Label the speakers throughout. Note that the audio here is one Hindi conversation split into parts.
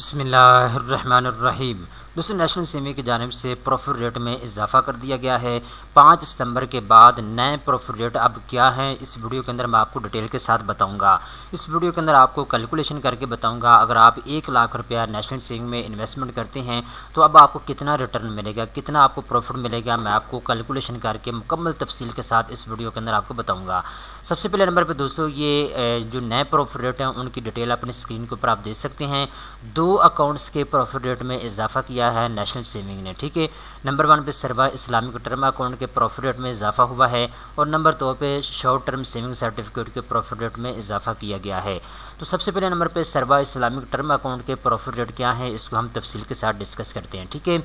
Speaker 1: बिस्मिल्लाहिर्रहमानिर्रहीम। दोस्तों, नेशनल सेमी की जानिब से प्रॉफिट रेट में इजाफा कर दिया गया है। 5 सितंबर के बाद नए प्रॉफिट रेट अब क्या हैं, इस वीडियो के अंदर मैं आपको डिटेल के साथ बताऊंगा। इस वीडियो के अंदर आपको कैलकुलेशन करके बताऊंगा, अगर आप 1 लाख रुपया नेशनल सेविंग में इन्वेस्टमेंट करते हैं तो अब आपको कितना रिटर्न मिलेगा, कितना आपको प्रॉफिट मिलेगा, मैं आपको कैलकुलेशन करके मुकम्मल तफसील के साथ इस वीडियो के अंदर आपको बताऊँगा। सबसे पहले नंबर पर दोस्तों, ये जो नए प्रॉफिट रेट हैं उनकी डिटेल अपनी स्क्रीन के ऊपर आप देख सकते हैं। 2 अकाउंट्स के प्रॉफिट रेट में इजाफा किया है नेशनल सेविंग ने, ठीक है। नंबर 1 पे सरवा इस्लामिक टर्म अकाउंट के प्रॉफिट रेट में इजाफा हुआ है और नंबर 2 पे शॉर्ट टर्म सेविंग सर्टिफिकेट के प्रॉफिट रेट में इजाफा किया गया है। तो सबसे पहले नंबर पे सरवा इस्लामिक टर्म अकाउंट के प्रॉफिट रेट क्या है, इसको हम तफसील के साथ डिस्कस करते हैं, ठीक है।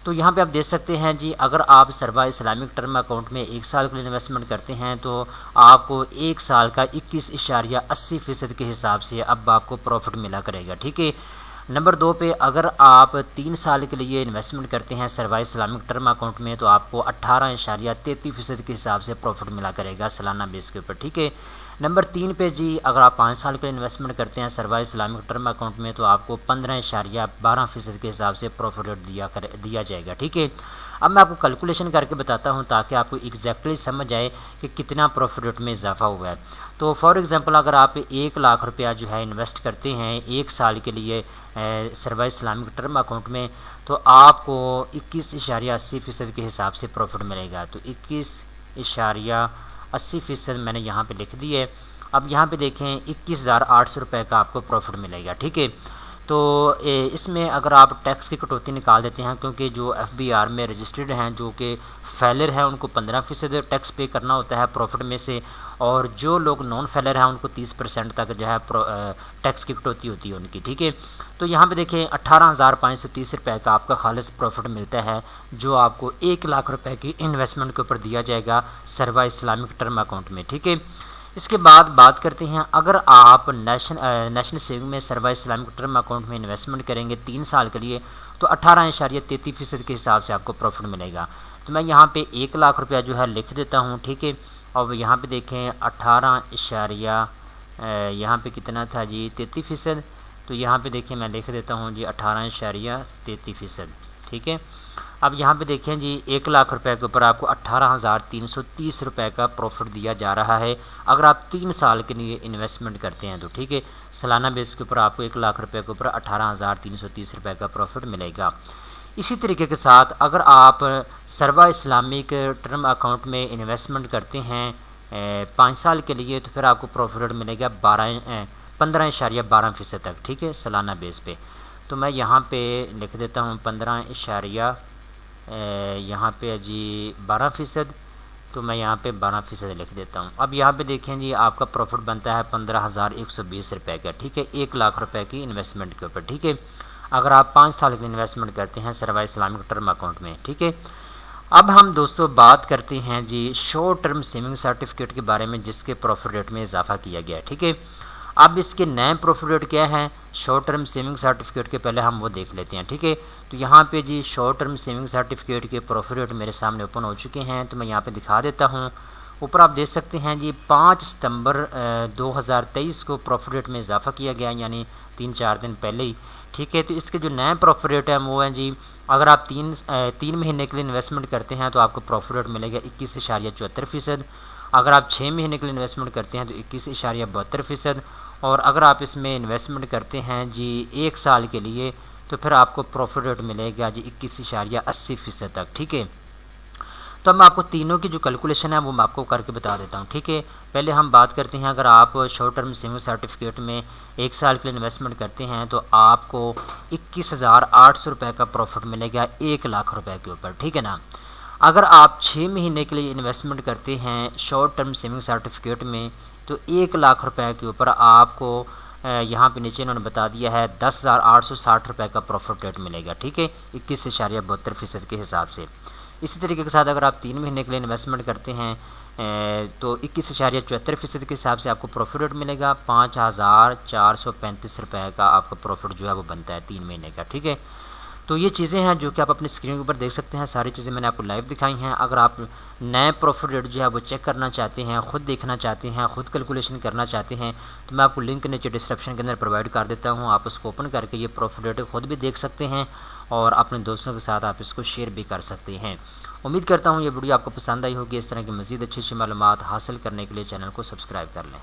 Speaker 1: तो यहाँ पे आप देख सकते हैं जी, अगर आप सरवा इस्लामिक टर्म अकाउंट में 1 साल के लिए इन्वेस्टमेंट करते हैं तो आपको 1 साल का 21.80% के हिसाब से अब आपको प्रॉफिट मिला करेगा, ठीक है। नंबर 2 पे अगर आप 3 साल के लिए इन्वेस्टमेंट करते हैं सरवा इस्लामिक टर्म अकाउंट में तो आपको 18.33% के हिसाब से प्रॉफिट मिला करेगा सालाना बेस के ऊपर, ठीक है। नंबर 3 पे जी, अगर आप 5 साल के लिए इन्वेस्टमेंट करते हैं सरवा इस्लामिक टर्म अकाउंट में तो आपको 15.12% के हिसाब से प्रॉफिट रेट दिया जाएगा, ठीक है। अब मैं आपको कैलकुलेशन करके बताता हूं ताकि आपको एग्जैक्टली समझ आए कि कितना प्रॉफिट रेट में इजाफा हुआ है। तो फॉर एग्जांपल, अगर आप 1 लाख रुपया जो है इन्वेस्ट करते हैं 1 साल के लिए सरवा इस्लामिक टर्म अकाउंट में तो आपको 21.80% के हिसाब से प्रॉफिट मिलेगा। तो 21.80% मैंने यहाँ पे लिख दी है। अब यहाँ पे देखें 21,800 रुपये का आपको प्रॉफिट मिलेगा, ठीक है। तो इसमें अगर आप टैक्स की कटौती निकाल देते हैं, क्योंकि जो FBR में रजिस्टर्ड हैं जो कि फेलर हैं उनको 15% टैक्स पे करना होता है प्रॉफिट में से, और जो लोग नॉन फेलर हैं उनको 30% तक जो है टैक्स की कटौती होती है उनकी, ठीक है। तो यहाँ पे देखें 18,530 रुपये का आपका खालिस प्रॉफिट मिलता है जो आपको 1 लाख रुपए की इन्वेस्टमेंट के ऊपर दिया जाएगा सरवा इस्लामिक टर्म अकाउंट में, ठीक है। इसके बाद बात करते हैं, अगर आप नेशनल सेविंग में सरवा इस्लामिक टर्म अकाउंट में इन्वेस्टमेंट करेंगे 3 साल के लिए तो 18.33% के हिसाब से आपको प्रॉफिट मिलेगा। तो मैं यहाँ पे 1 लाख रुपया जो है लिख देता हूँ, ठीक है। और यहाँ पे देखें 18 यहाँ पे कितना था जी 33%, तो यहाँ पे देखें मैं लिख देता हूँ जी 18.33%, ठीक है। अब यहाँ पे देखें जी 1 लाख रुपए के ऊपर आपको 18,330 रुपये का प्रॉफिट दिया जा रहा है अगर आप 3 साल के लिए इन्वेस्टमेंट करते हैं तो, ठीक है। सालाना बेस के ऊपर आपको 1 लाख रुपए के ऊपर 18,330 रुपये का प्रॉफिट मिलेगा। इसी तरीके के साथ अगर आप सरवा इस्लामिक टर्म अकाउंट में इन्वेस्टमेंट करते हैं 5 साल के लिए तो फिर आपको प्रॉफिट रेट मिलेगा 15.12% तक, ठीक है, सालाना बेस पे। तो मैं यहाँ पे लिख देता हूँ 15 यहाँ पे जी 12%, तो मैं यहाँ पे 12% लिख देता हूँ। अब यहाँ पे देखें जी आपका प्रॉफिट बनता है 15,120 रुपये का, ठीक है, 1 लाख रुपए की इन्वेस्टमेंट के ऊपर, ठीक है। अगर आप 5 साल की इन्वेस्टमेंट करते हैं सरवा इस्लामिक टर्म अकाउंट में, ठीक है। अब हम दोस्तों बात करते हैं जी शॉर्ट टर्म सेविंग सर्टिफिकेट के बारे में जिसके प्रॉफिट रेट में इजाफा किया गया है, ठीक है। अब इसके नए प्रॉफिट रेट क्या हैं शॉर्ट टर्म सेविंग सर्टिफिकेट के, पहले हम वो देख लेते हैं, ठीक है। तो यहाँ पे जी शॉर्ट टर्म सेविंग सर्टिफिकेट के प्रॉफिट रेट मेरे सामने ओपन हो चुके हैं, तो मैं यहाँ पे दिखा देता हूँ। ऊपर आप देख सकते हैं जी 5 सितंबर 2023 को प्रॉफिट रेट में इजाफा किया गया, यानी 3-4 दिन पहले ही, ठीक है। तो इसके जो नए प्रॉफिट रेट हैं वो हैं जी, अगर आप 3 महीने के लिए इन्वेस्टमेंट करते हैं तो आपको प्रॉफिट रेट मिलेगा 21.74%। अगर आप 6 महीने के लिए इन्वेस्टमेंट करते हैं तो 21.72%। और अगर आप इसमें इन्वेस्टमेंट करते हैं जी 1 साल के लिए तो फिर आपको प्रॉफिट रेट मिलेगा जी 21.80% तक, ठीक है। तो अब मैं आपको तीनों की जो कैलकुलेशन है वो मैं आपको करके बता देता हूँ, ठीक है। पहले हम बात करते हैं, अगर आप शॉर्ट टर्म सेविंग सर्टिफिकेट में 1 साल के लिए इन्वेस्टमेंट करते हैं तो आपको 21,800 रुपये का प्रॉफिट मिलेगा 1 लाख रुपए के ऊपर, ठीक है ना। अगर आप 6 महीने के लिए इन्वेस्टमेंट करते हैं शॉर्ट टर्म सेविंग सर्टिफिकेट में तो 1 लाख रुपए के ऊपर आपको यहाँ पे नीचे इन्होंने बता दिया है 10,860 रुपये का प्रॉफिट रेट मिलेगा, ठीक है, 21.72% के हिसाब से। इसी तरीके के साथ अगर आप 3 महीने के लिए इन्वेस्टमेंट करते हैं तो 21.74% के हिसाब से आपको प्रॉफिट रेट मिलेगा 5,435 रुपये का आपका प्रॉफिट जो है वो बनता है 3 महीने का, ठीक है। तो ये चीज़ें हैं जो कि आप अपनी स्क्रीन के ऊपर देख सकते हैं। सारी चीज़ें मैंने आपको लाइव दिखाई हैं। अगर आप नए प्रॉफिट रेट जो है वो चेक करना चाहते हैं, ख़ुद देखना चाहते हैं, ख़ुद कैलकुलेशन करना चाहते हैं, तो मैं आपको लिंक नीचे डिस्क्रिप्शन के अंदर प्रोवाइड कर देता हूँ। आप उसको ओपन करके ये प्रॉफिट रेट ख़ुद भी देख सकते हैं और अपने दोस्तों के साथ आप इसको शेयर भी कर सकते हैं। उम्मीद करता हूँ ये वीडियो आपको पसंद आई होगी। इस तरह की मज़ीद अच्छी अच्छी मालूमात हासिल करने के लिए चैनल को सब्सक्राइब कर लें।